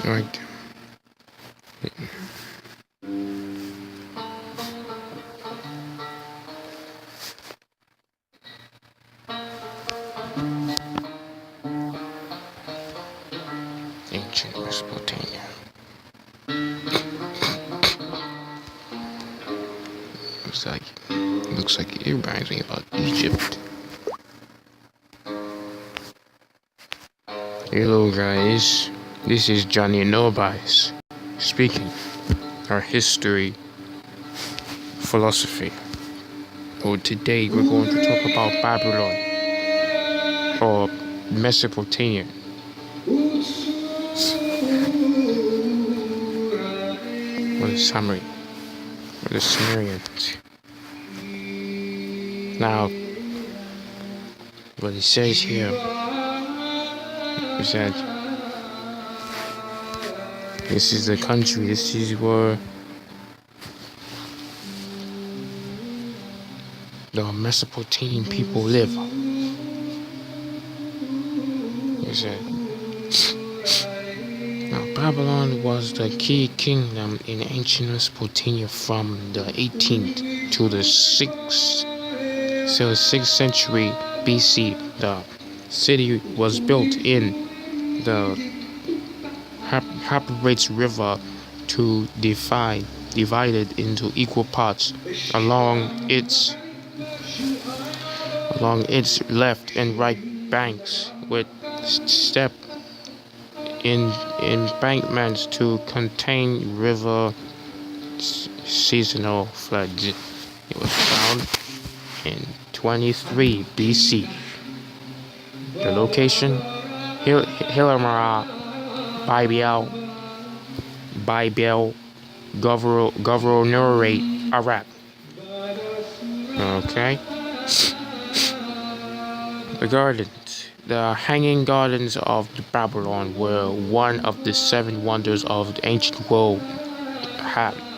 Right. Ancient Mesopotamia. Looks like it reminds me about Egypt. Hello guys, this is Johnny Nobise speaking. Our history, philosophy. Today we're going to talk about Babylon or Mesopotamia. What a summary. What a Sumerians. Now, what it says here is that this is the country, this is where the Mesopotamian people live. It said, now Babylon was the key kingdom in ancient Mesopotamia from the 18th to the 6th century BC. The city was built in the Euphrates River to divided into equal parts along its left and right banks with step embankments to contain river seasonal floods. It was found in 23 BC. The location: Hilamara, Bible, Governorate, Iraq. Okay. The gardens. The Hanging Gardens of Babylon were one of the 7 wonders of the ancient world,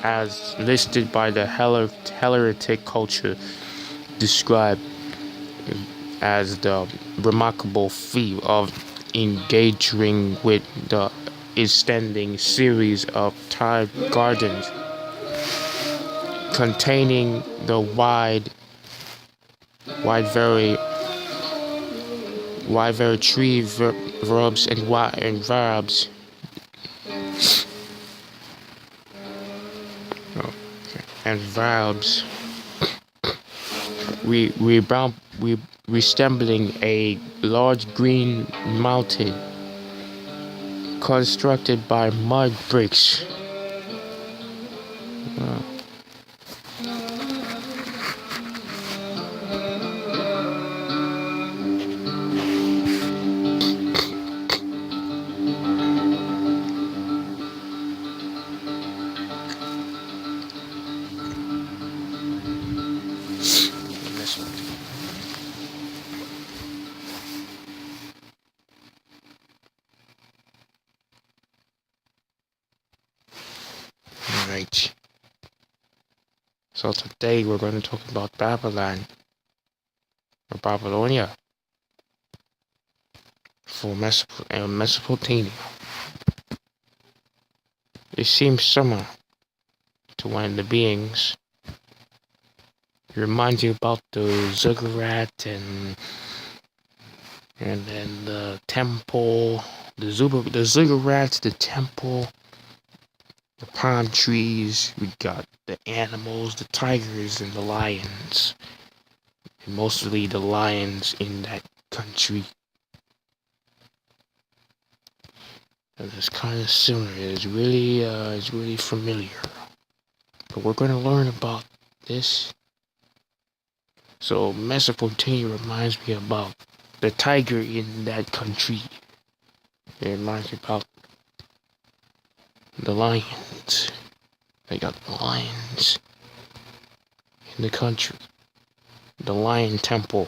as listed by the Hellenistic culture, described as the remarkable feat of engaging with the extending series of tiled gardens containing the wide variety tree verbs and verbs. And verbs. Resembling a large green mountain constructed by mud bricks. Alright. So today we're going to talk about Babylon or Babylonia for Mesopotamia. It seems similar to one of the beings. It reminds you about the ziggurat and then the temple, the ziggurat, the temple, the palm trees. We got the animals, the tigers and the lions, and mostly the lions in that country. And it's kind of similar. It's really familiar. But we're going to learn about this. So Mesopotamia reminds me about the tiger in that country. It reminds me about the lions. They got the lions in the country. The lion temple.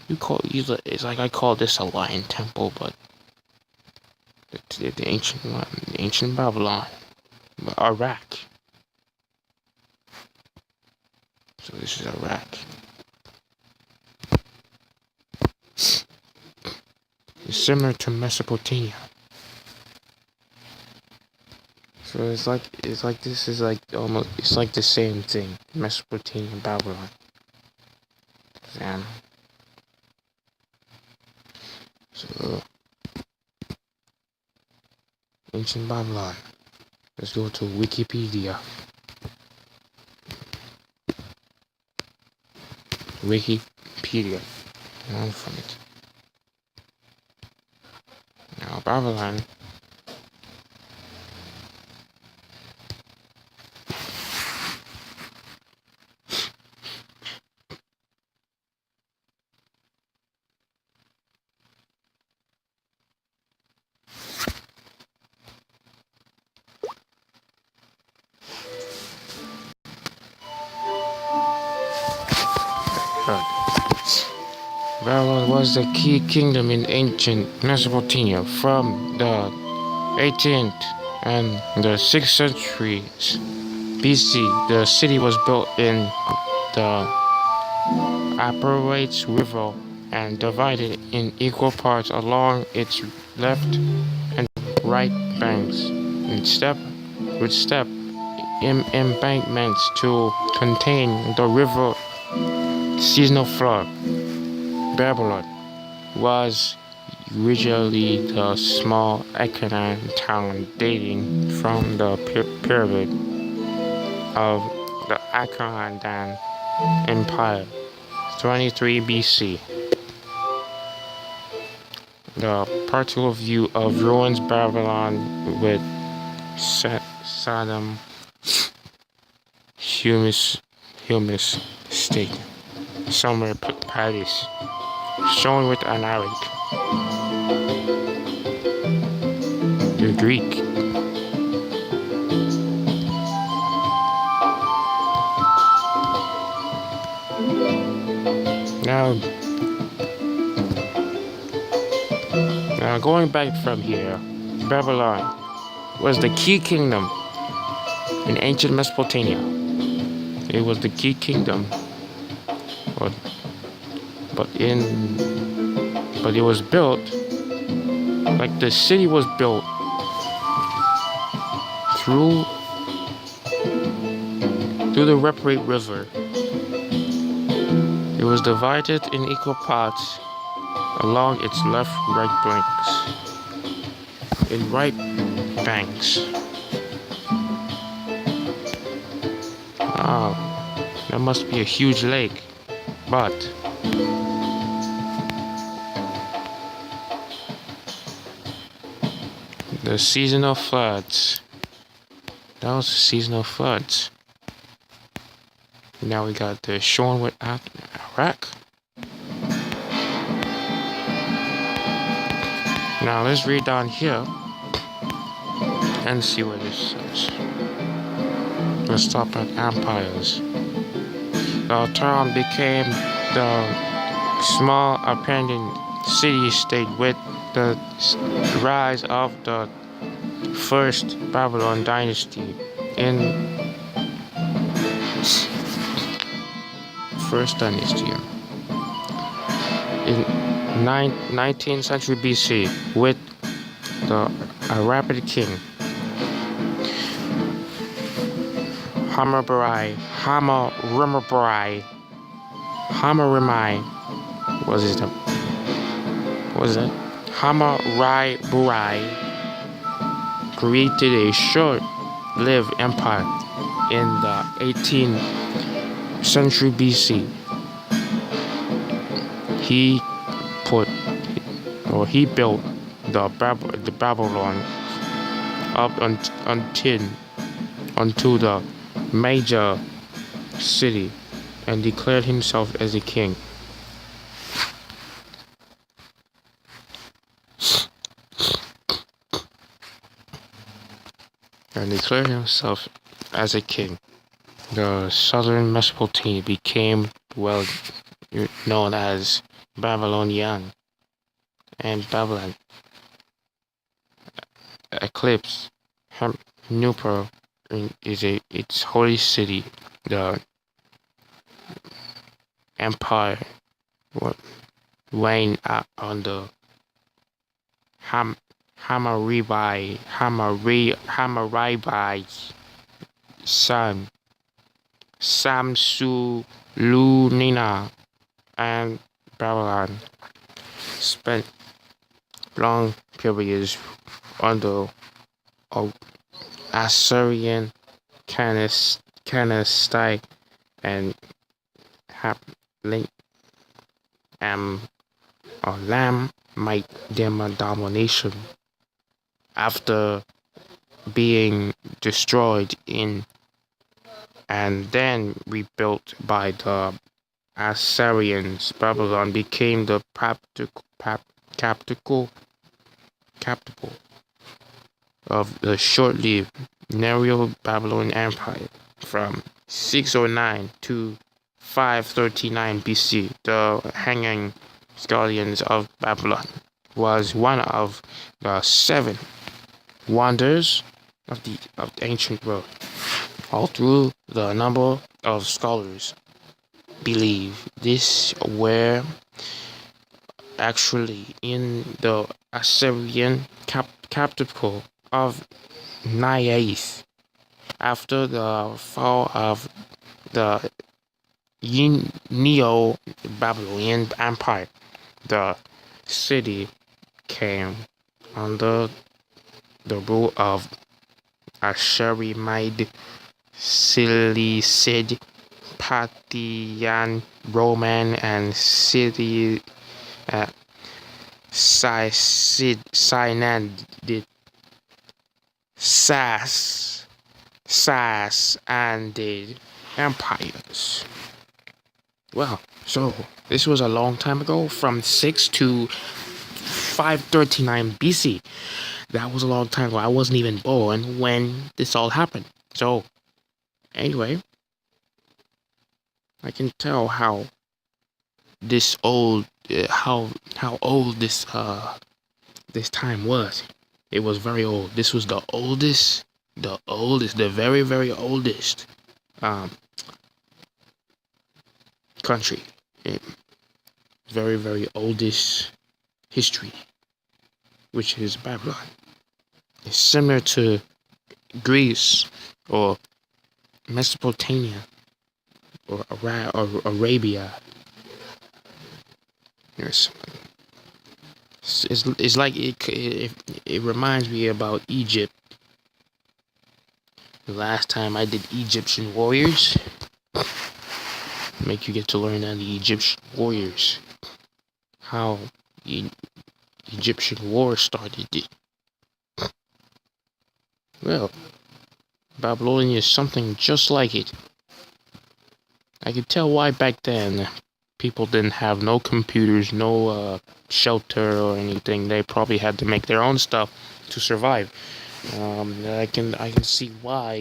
It's like I call this a lion temple, but the ancient Babylon, Iraq. So this is Iraq. It's similar to Mesopotamia. So it's like this is like almost it's like the same thing. Mesopotamia, Babylon. And so ancient Babylon. Let's go to Wikipedia. Wikipedia. Learn from it. Now Babylon. Babylon was the key kingdom in ancient Mesopotamia from the 18th and the 6th centuries BC. The city was built in the Euphrates River and divided in equal parts along its left and right banks, and step embankments to contain the river seasonal flood. Babylon was originally the small Achaemenid town dating from the period of the Achaemenid Empire, 23 BC. The partial view of ruins Babylon with Sodom humus state, somewhere Paris, shown with an Arabic. The Greek. Now going back from here, Babylon was the key kingdom in ancient Mesopotamia. It was the key kingdom, but it was built like the city was built through the Euphrates River. It was divided in equal parts along its right banks. Oh, that must be a huge lake, but the seasonal floods. That was the seasonal floods. Now we got the shore with Iraq. Now let's read down here and see what this says. Let's stop at empires. The town became the small abandoned city-state with the rise of the first Babylon dynasty in in 19th century BC with the Arabic king Hammurabi. Hammurabi created a short-lived empire in the 18th century BC. He built the Babylon up unto the major city and declared himself as a king. The southern Mesopotamia became well known as Babylonian, and Babylon eclipsed Nupur is its holy city. The empire reigned under Hammurabi's son, Samsu-Lunina, and Babylon spent long periods under Assyrian Canistite and Link Am or Lamite domination after being destroyed in and then rebuilt by the Assyrians. Babylon became the capital of the short-lived Neo-Babylonian Empire from 609 to 539 BC. The Hanging Stallions of Babylon was one of the 7 wonders of the ancient world. All through the number of scholars believe this were actually in the Assyrian capital of Niath. After the fall of the Neo-Babylonian Empire, the city came under the rule of Assyrian, Seleucid, Parthian, Roman, and Sinadid, Sassanid empires. Well, so this was a long time ago, from 6 to 539 BC. That was a long time ago. I wasn't even born when this all happened. So, anyway, I can tell how this old, how old this time was. It was very old. This was the very, very oldest country. Very, very oldest history, which is Babylon. It's similar to Greece or Mesopotamia or Arabia. It's like it reminds me about Egypt. The last time I did Egyptian warriors, make you get to learn on the Egyptian warriors, how the Egyptian war started. Well, Babylonia is something just like it. I could tell why back then people didn't have no computers, no shelter or anything. They probably had to make their own stuff to survive. I can see why.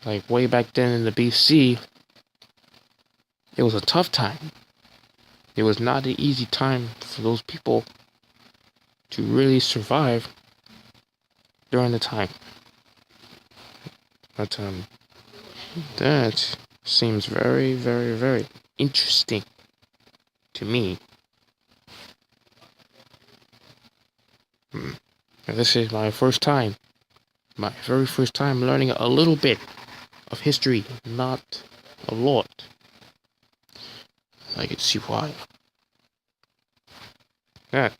Like way back then in the BC, it was a tough time. It was not an easy time for those people to really survive during the time. But that seems very, very, very interesting to me. This is my very first time learning a little bit of history, not a lot. I can see why. That.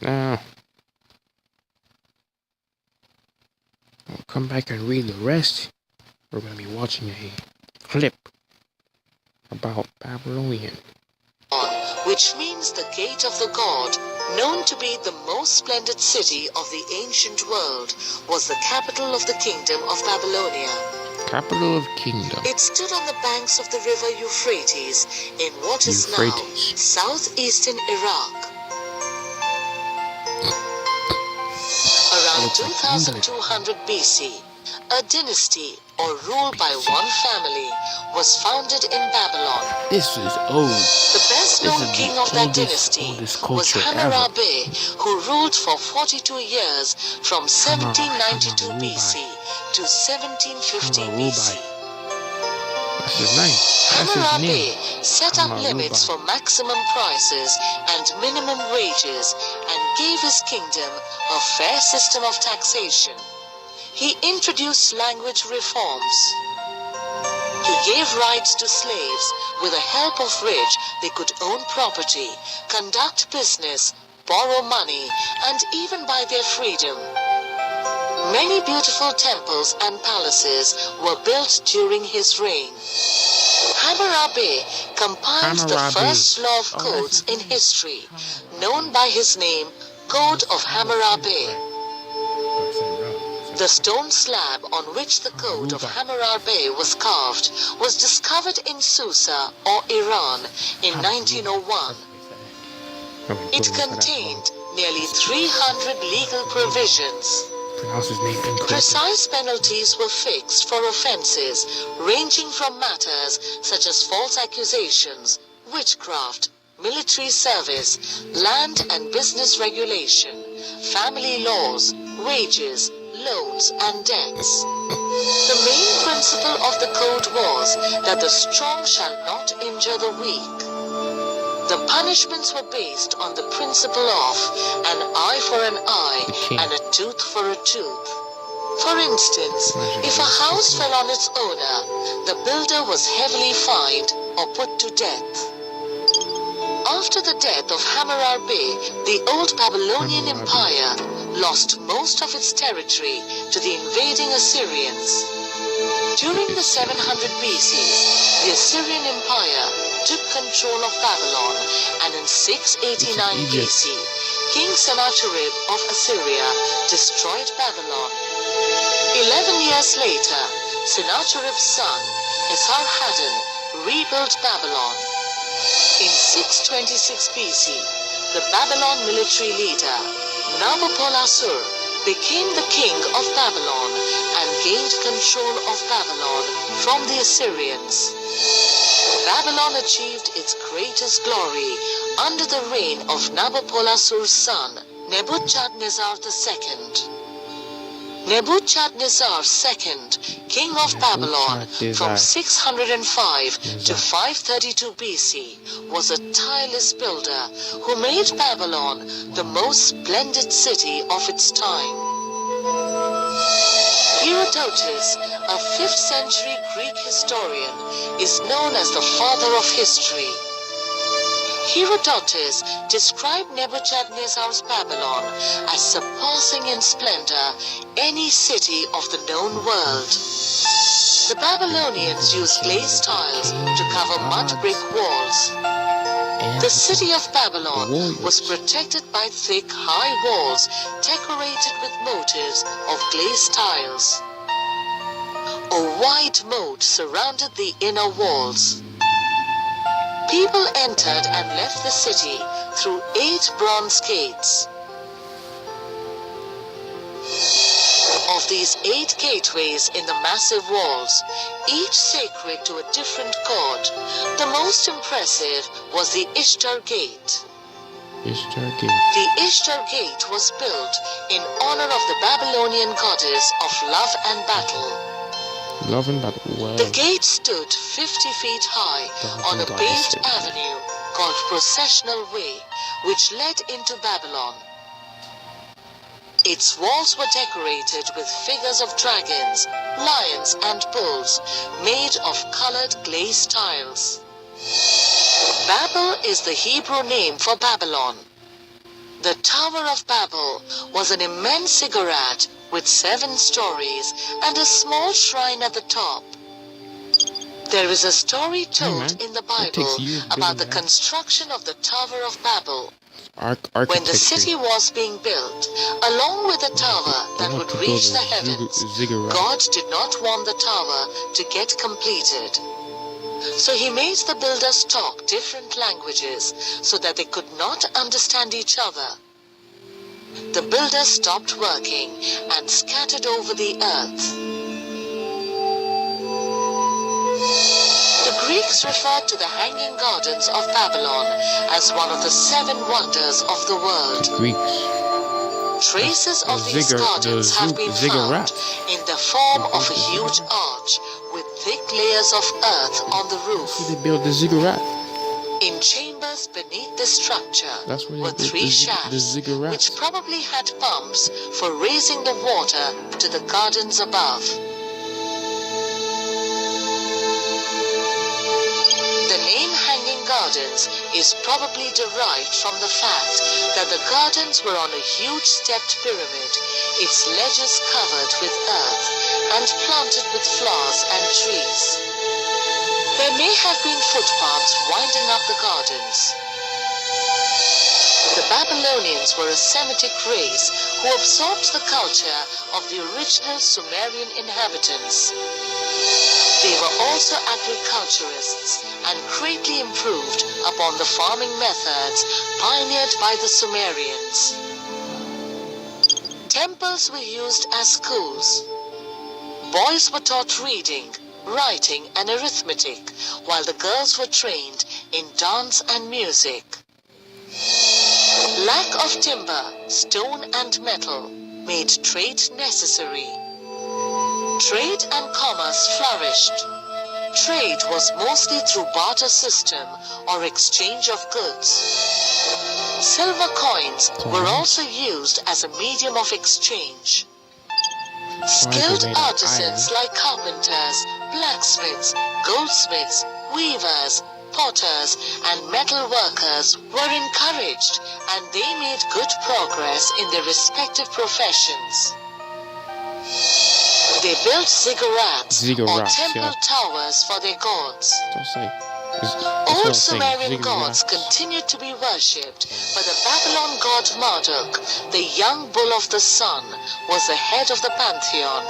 Now, I'll come back and read the rest. We're going to be watching a clip about Babylonian. Which means the gate of the god, known to be the most splendid city of the ancient world, was the capital of the kingdom of Babylonia. Capital of kingdom. It stood on the banks of the river Euphrates in what is now southeastern Iraq. Around 2200 BC, a dynasty, or rule by one family, was founded in Babylon. This is old. The best-known king of that dynasty was Hammurabi, who ruled for 42 years from 1792 BC to 1750 BC. That's his name. That's his name. Hammurabi set up limits for maximum prices and minimum wages and gave his kingdom a fair system of taxation. He introduced language reforms. He gave rights to slaves. With the help of which they could own property, conduct business, borrow money, and even buy their freedom. Many beautiful temples and palaces were built during his reign. Hammurabi compiled the first law of codes in history, known by his name, Code of Hammurabi. The stone slab on which the Code of Hammurabi was carved was discovered in Susa or Iran in 1901. It contained nearly 300 legal provisions. Precise penalties were fixed for offences ranging from matters such as false accusations, witchcraft, military service, land and business regulation, family laws, wages, loans and debts. The main principle of the code was that the strong shall not injure the weak. The punishments were based on the principle of an eye for an eye and a tooth for a tooth. For instance, if a house fell on its owner, the builder was heavily fined or put to death. After the death of Hammurabi, the old Babylonian Empire lost most of its territory to the invading Assyrians. During the 700 BC, the Assyrian Empire took control of Babylon, and in 689 BC, King Sennacherib of Assyria destroyed Babylon. 11 years later, Sennacherib's son, Esarhaddon, rebuilt Babylon. In 626 BC, the Babylon military leader, Nabopolassar, became the king of Babylon and gained control of Babylon from the Assyrians. Babylon achieved its greatest glory under the reign of Nabopolassar's son, Nebuchadnezzar II. Nebuchadnezzar II, king of Babylon from 605 to 532 BC, was a tireless builder who made Babylon the most splendid city of its time. Herodotus, a 5th century Greek historian, is known as the father of history. Herodotus described Nebuchadnezzar's Babylon as surpassing in splendor any city of the known world. The Babylonians used glazed tiles to cover mud brick walls. The city of Babylon was protected by thick, high walls decorated with motifs of glazed tiles. A wide moat surrounded the inner walls. People entered and left the city through 8 bronze gates. Of these 8 gateways in the massive walls, each sacred to a different god, the most impressive was the Ishtar Gate. The Ishtar Gate was built in honor of the Babylonian goddess of love and battle. Wow. The gate stood 50 feet high on a paved avenue called Processional Way, which led into Babylon. Its walls were decorated with figures of dragons, lions, and bulls made of colored glazed tiles. Babel is the Hebrew name for Babylon. The Tower of Babel was an immense ziggurat with 7 stories and a small shrine at the top. There is a story told in the Bible about the construction of the Tower of Babel. When the city was being built, along with a tower that would reach the heavens, God did not want the tower to get completed. So he made the builders talk different languages so that they could not understand each other. The builders stopped working and scattered over the earth. The Greeks referred to the Hanging Gardens of Babylon as one of the 7 wonders of the world. Traces of these gardens have been found in the form of a huge arch with thick layers of earth on the roof. They built the ziggurat. In chambers beneath the structure That's where they were built three the shafts, ziggurat. which probably had pumps for raising the water to the gardens above. The name Hanging Gardens is probably derived from the fact that the gardens were on a huge stepped pyramid, its ledges covered with earth and planted with flowers and trees. There may have been footpaths winding up the gardens. The Babylonians were a Semitic race who absorbed the culture of the original Sumerian inhabitants. They were also agriculturists and greatly improved upon the farming methods pioneered by the Sumerians. Temples were used as schools. Boys were taught reading, writing and arithmetic, while the girls were trained in dance and music. Lack of timber, stone and metal made trade necessary. Trade and commerce flourished. Trade was mostly through barter system or exchange of goods. Silver coins were also used as a medium of exchange. Skilled artisans like carpenters, blacksmiths, goldsmiths, weavers, potters, and metal workers were encouraged, and they made good progress in their respective professions. They built ziggurats or temple towers for their gods. All Sumerian gods continued to be worshipped, but the Babylon god Marduk, the young bull of the sun, was the head of the pantheon.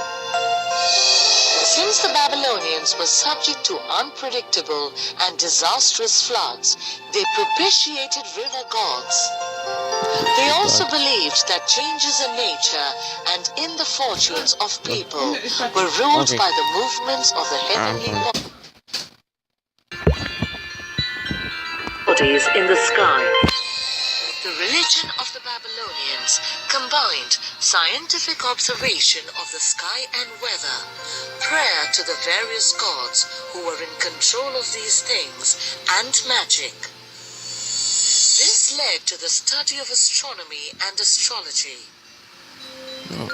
Since the Babylonians were subject to unpredictable and disastrous floods, they propitiated river gods. They also believed that changes in nature and in the fortunes of people were ruled by the movements of the heavenly bodies in the sky. The religion of the Babylonians combined scientific observation of the sky and weather, prayer to the various gods who were in control of these things, and magic. This led to the study of astronomy and astrology.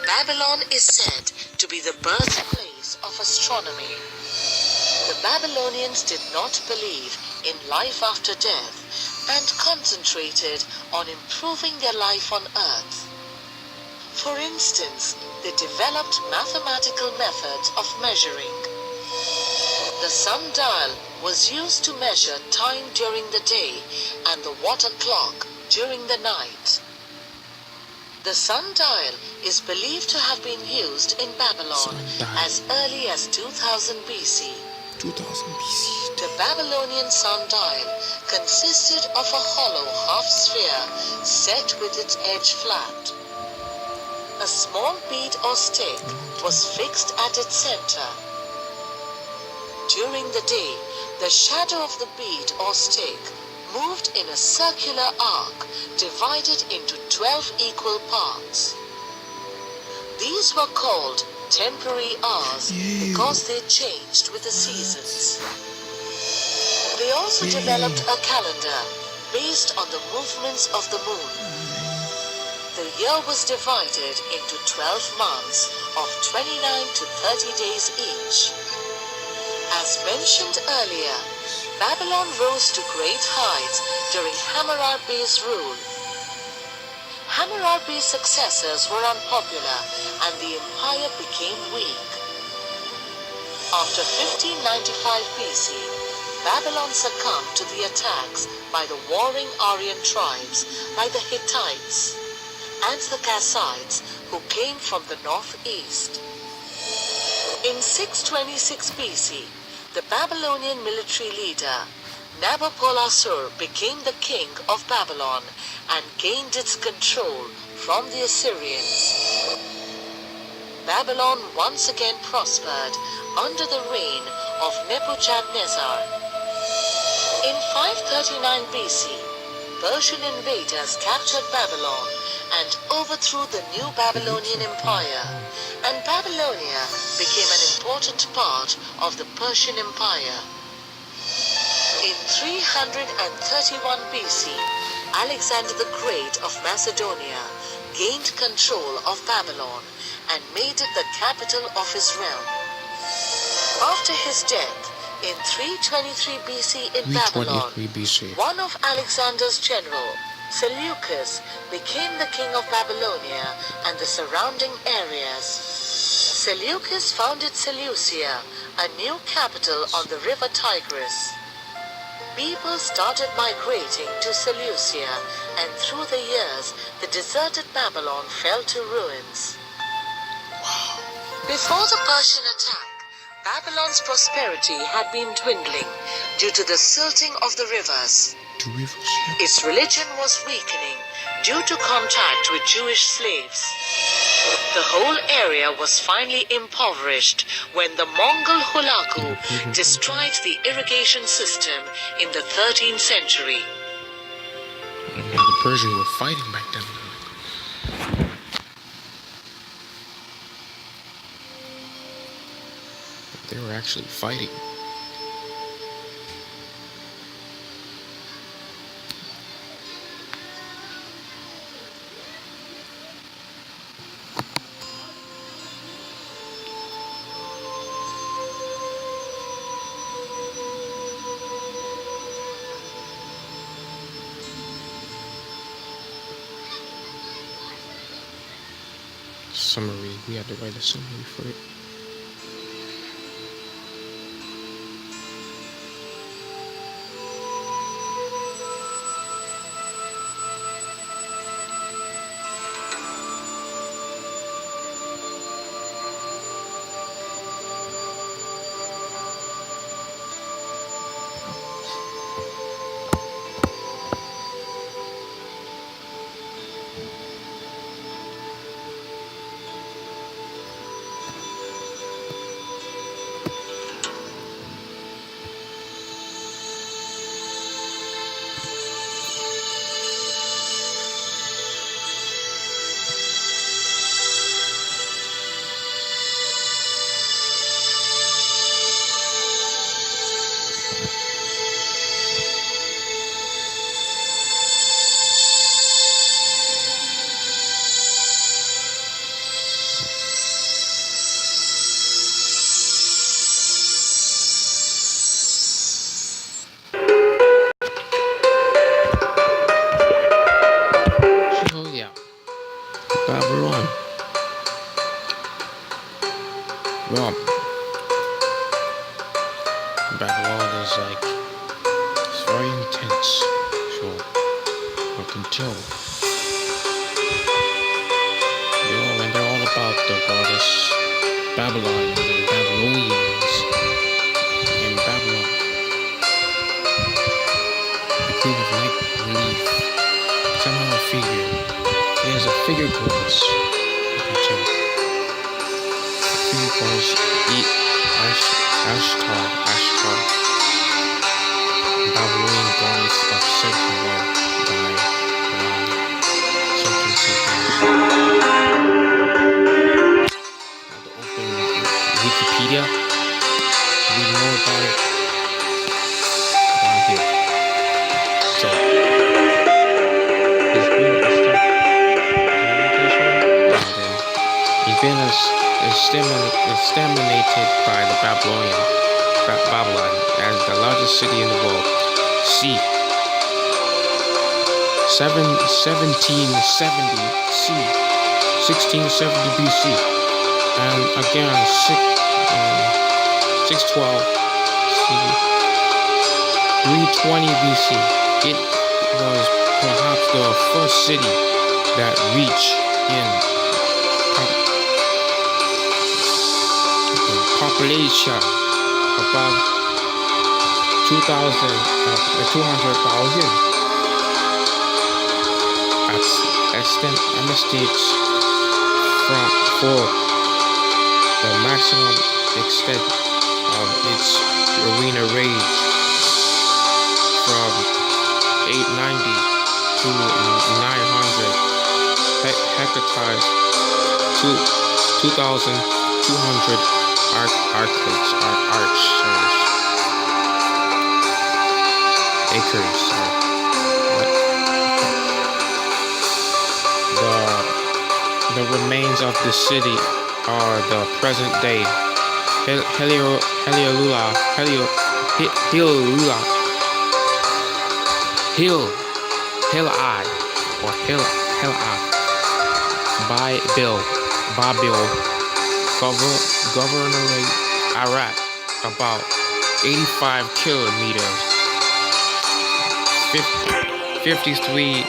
Babylon is said to be the birthplace of astronomy. The Babylonians did not believe in life after death and concentrated on improving their life on earth. For instance, they developed mathematical methods of measuring. The sundial was used to measure time during the day and the water clock during the night. The sundial is believed to have been used in Babylon as early as 2000 BC. 2000 BC. The Babylonian sundial consisted of a hollow half sphere set with its edge flat. A small bead or stick was fixed at its center. During the day, the shadow of the bead or stick moved in a circular arc divided into 12 equal parts. These were called temporary hours because they changed with the seasons. They also developed a calendar based on the movements of the moon. The year was divided into 12 months of 29 to 30 days each. As mentioned earlier, Babylon rose to great heights during Hammurabi's rule. Hammurabi's successors were unpopular and the empire became weak. After 1595 BC, Babylon succumbed to the attacks by the warring Aryan tribes like the Hittites and the Kassites who came from the northeast. In 626 BC, the Babylonian military leader Nabopolassar became the king of Babylon and gained its control from the Assyrians. Babylon once again prospered under the reign of Nebuchadnezzar. In 539 BC, Persian invaders captured Babylon and overthrew the new Babylonian Empire, and Babylonia became an important part of the Persian Empire. In 331 BC, Alexander the Great of Macedonia gained control of Babylon and made it the capital of his realm. After his death, in 323 BC in Babylon, one of Alexander's generals, Seleucus, became the king of Babylonia and the surrounding areas. Seleucus founded Seleucia, a new capital on the river Tigris. People started migrating to Seleucia, and through the years, the deserted Babylon fell to ruins. Before the Persian attack, Babylon's prosperity had been dwindling due to the silting of the rivers. Its religion was weakening due to contact with Jewish slaves. The whole area was finally impoverished when the Mongol Hulagu destroyed the irrigation system in the 13th century. The Persians were fighting back then. They were actually fighting. Summary. We had to write a summary for it. Babylon. Well, Babylon is like, it's very intense, so I can tell. And they're all about the goddess Babylon and the Babylonians in Babylon. The queen of night relief. Somehow a figure. There's a figure goddess. You can tell. Figure goddess Ashtar. Babylonian goddess of sexual love by something. Wikipedia. Read more about it down here. So, it's been exterminated by the Babylon as the largest city in the world. C. 1770 C. 1670 BC. And again, 612 C. 320 BC. It was perhaps the first city that reached in population above 200,000. Estimates for the maximum extent of its arena range from 890 to 900 hectares, 2,200 acres. The remains of the city are the present day Heliolula, Hillai, or Hillai, Babil, Governorate, Iraq, about 85 kilometers, 53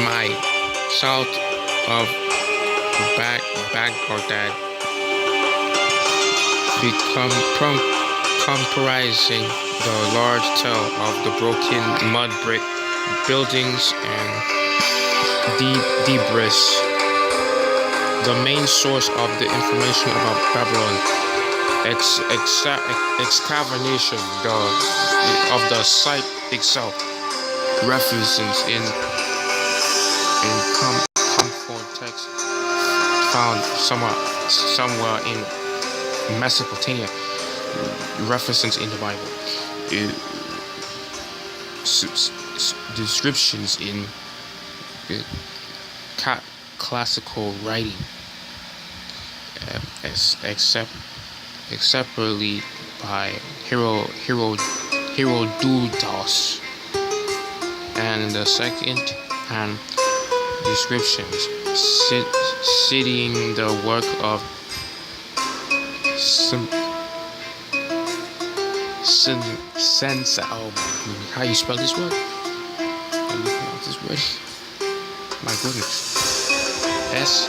miles south of Baghdad, comprising the large tale of the broken mud brick buildings and debris. The main source of the information about Babylon, excavation of the site itself, references in comfort text found somewhere in Mesopotamia, references in the Bible, descriptions in classical writing, exceptly by Herodotus, and the second hand descriptions citing the work of Sensa. Oh my goodness, how you spell this word? How you pronounce this word? My goodness. Setieas.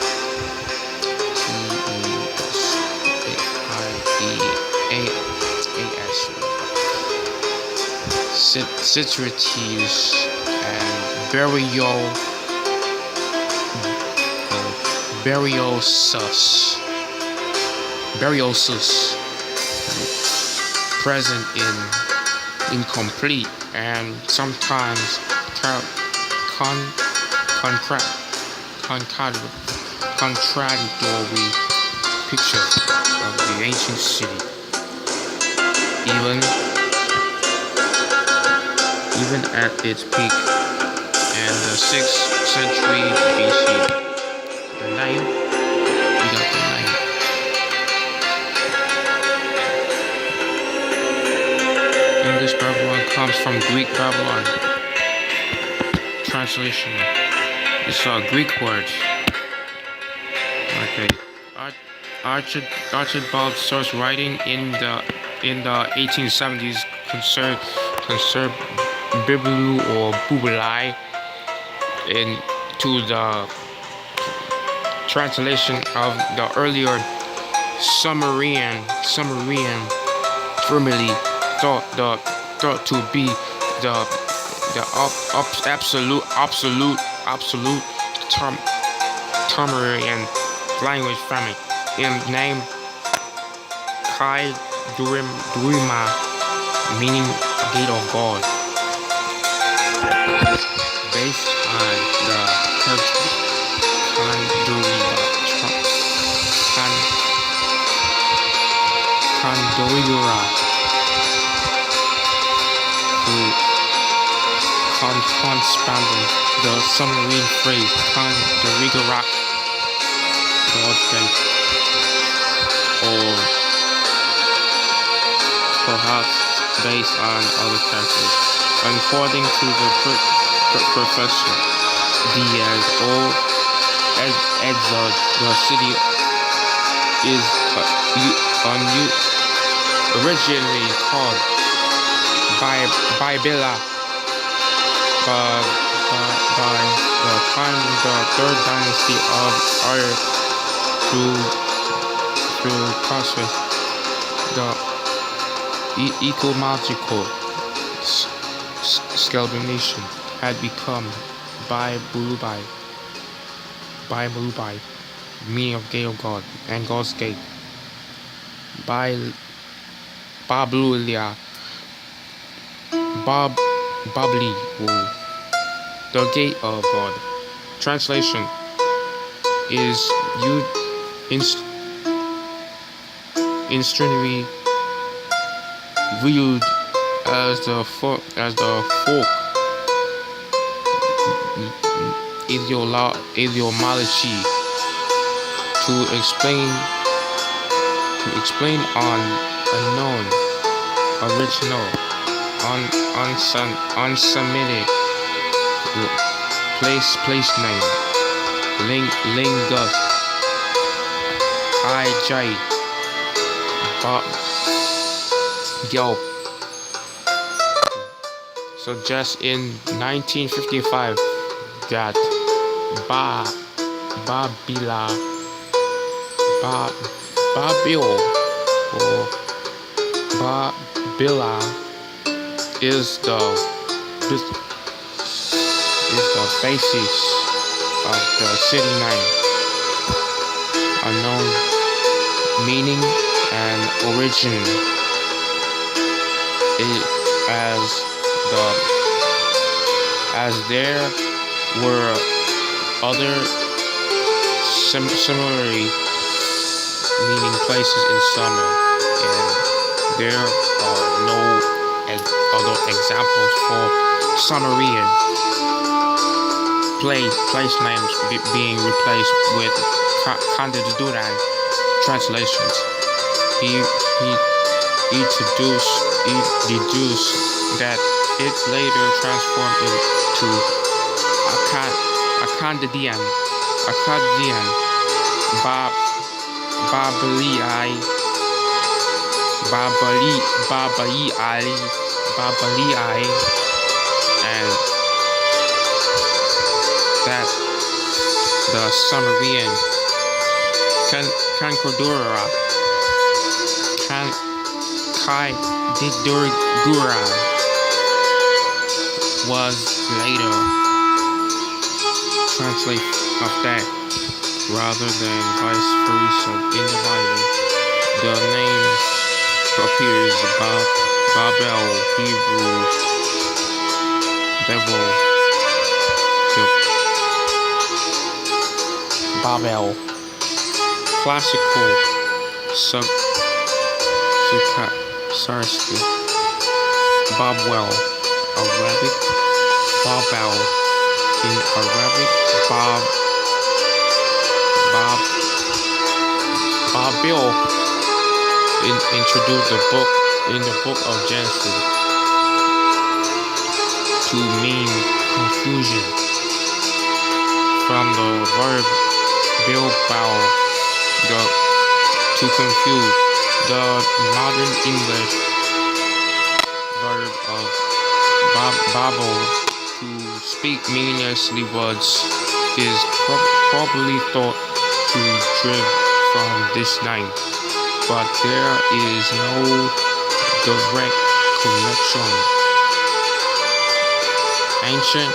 Citrites and Beriosus, present in incomplete and sometimes contradictory pictures of the ancient city, even at its peak in the 6th century BC. The name, we got the name. English Babylon comes from Greek Babylon. Translation. It's a Greek word. Okay. Archibald starts writing in the 1870s concern Biblu or Bubulai into the translation of the earlier Sumerian, formerly thought to be the absolute Sumerian language family, in name Kai Durima, meaning gate of God, based on the character Kandorira, who corresponded the submarine phrase Kandorira, God's gate, or perhaps based on other characters. According to the Professor Diaz or Edzard, the city is originally called Bybilla by the time the 3rd dynasty of Ur through process the ecological scalabilization had become Bybulubai, meaning of gate of God and God's gate. Bablulia, Babli, the gate of God, translation is you instantly viewed as the folk ideology to explain on unknown original unsemitic place name lingus I Yelp. So just in 1955 that Babila Babil or Babila is the basis of the city name, unknown meaning and origin. As there were other similarly meaning places in summer, and there are no other examples for Sumerian place names being replaced with Kandaduran translations. He deduced that it later transformed into Akkadian, Babalii, and that the Sumerian Kankadura Didurgura was later translated of that, rather than vice versa. In the Bible, the name appears Babel, Hebrew, Bevel, Babel, classical, Sarski, Bobwell, Arabic, Babel in Arabic, Babil introduced the book of Genesis to mean confusion from the verb bilbao, to confuse. The modern English verb of babble, to speak meaninglessly words, is probably thought to derive from this name, but there is no direct connection. Ancient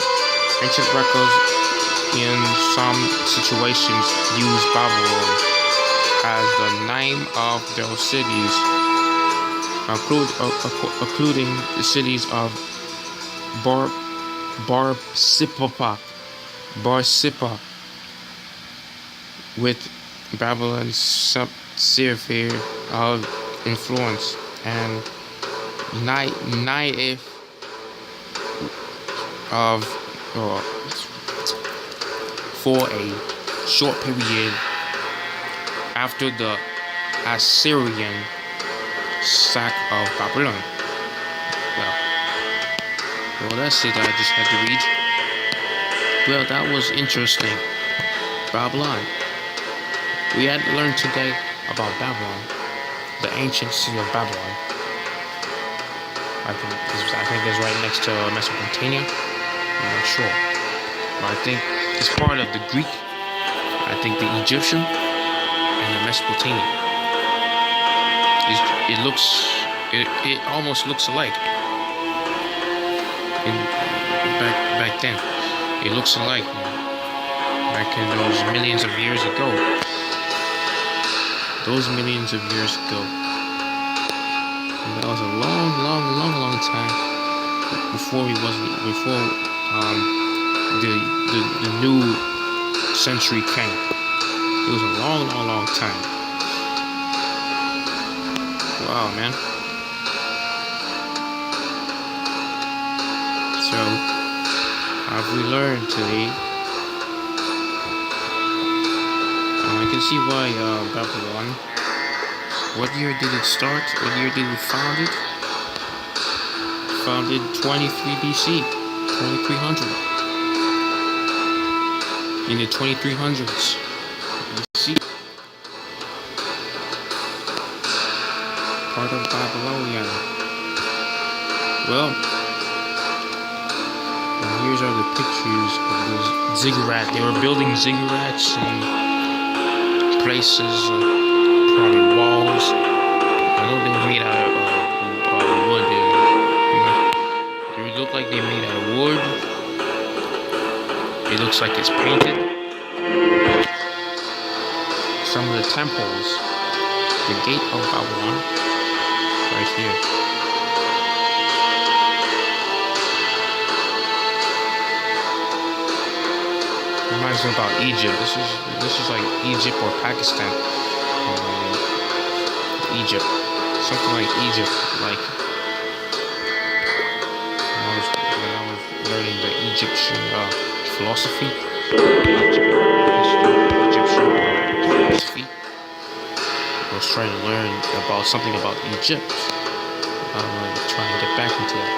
records in some situations use Babylon as the name of those cities, including the cities of Barsippa, with Babylon's sphere of influence, and Naif of for a short period after the Assyrian sack of Babylon. Well, that's it. I just had to read. Well, that was interesting. Babylon. We had to learn today about Babylon, the ancient city of Babylon. I think it's right next to Mesopotamia. I'm not sure, but I think it's part of the Greek. I think the Egyptian and the Mesopotamian. It almost looks alike. Back then, it looks alike. Back in those millions of years ago. And that was a long time before the new century came. It was a long, long, long time. Wow, man. So, have we learned today? I can see why Babylon. What year did it start? What year did it found it? Founded 23 BC, 2300. In the 2300s BC. Part of Babylonia. Well, and here's are the pictures of those ziggurat. They were building ziggurats and places, probably walls. I know they were made out of wood. They look like they're made out of wood. It looks like it's painted. Some of the temples, the gate of Babylon, right here. Reminds me about Egypt. This is like Egypt or Pakistan. Egypt, something like Egypt. Like when I was learning the Egyptian philosophy, Egyptian philosophy. I was trying to learn about something about Egypt. I'm trying to get back into that.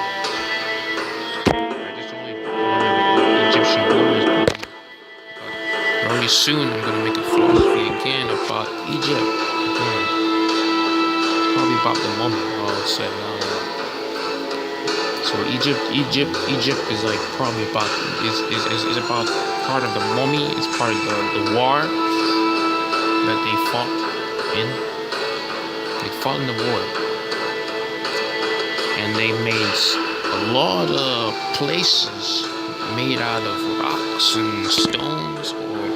I just only learned Egyptian wars. Very soon I'm going to make a philosophy again about Egypt. Probably about the mummy. I'll say so Egypt is like probably about is about part of the mummy. It's part of the war that they fought in. They fought in the war, and they made a lot of places made out of rocks and stones or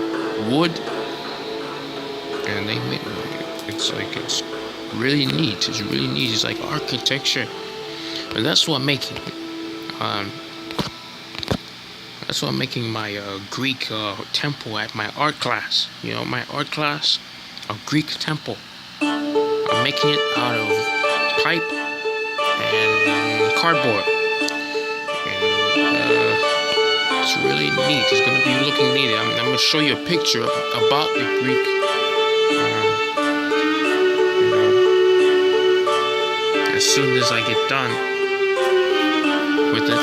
wood, and they made it's really neat. It's really neat. It's like architecture, and that's what I'm making. That's what I'm making my Greek temple at my art class. You know, my art class, a Greek temple. I'm making it out of pipe and cardboard. It's really neat. It's going to be looking neat. I'm going to show you a picture about the Greek. As soon as I get done with it,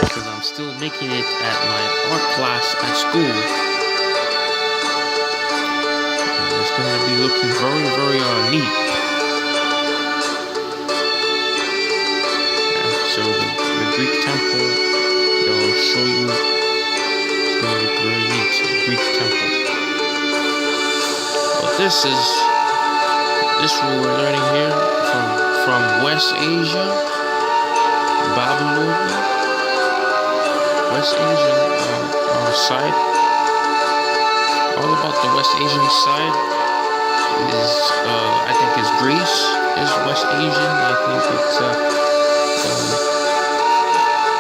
because I'm still making it at my art class at school. And it's going to be looking very, very neat. So the Greek temple, they'll show you. It's going to look very neat. The Greek temple. But this what we're learning here from West Asia, Babylonia, West Asian side. All about the West Asian side is I think it's Greece is West Asian. I think it's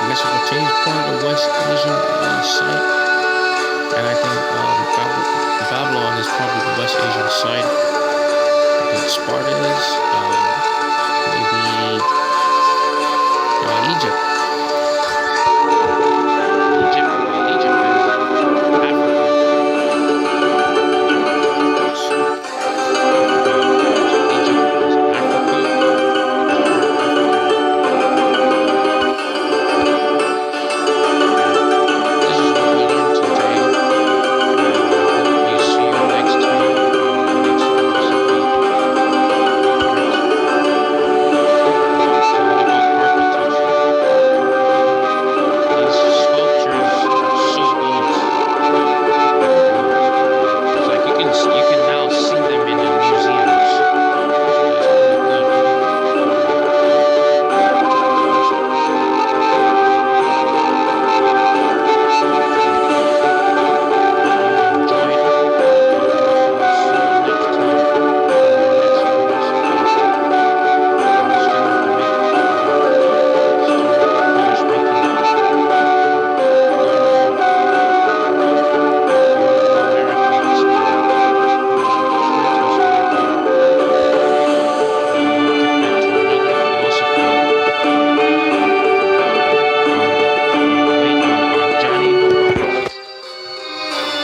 Mesopotamia is part of the West Asian side, and I think Babylon is probably the West Asian side. I think Sparta is maybe Egypt.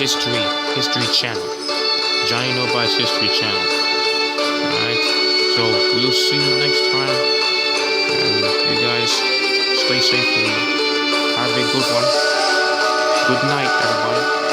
history channel. Johnny Nobise History Channel. Alright, so we'll see you next time. And you guys stay safe and have a good one. Good night, everybody.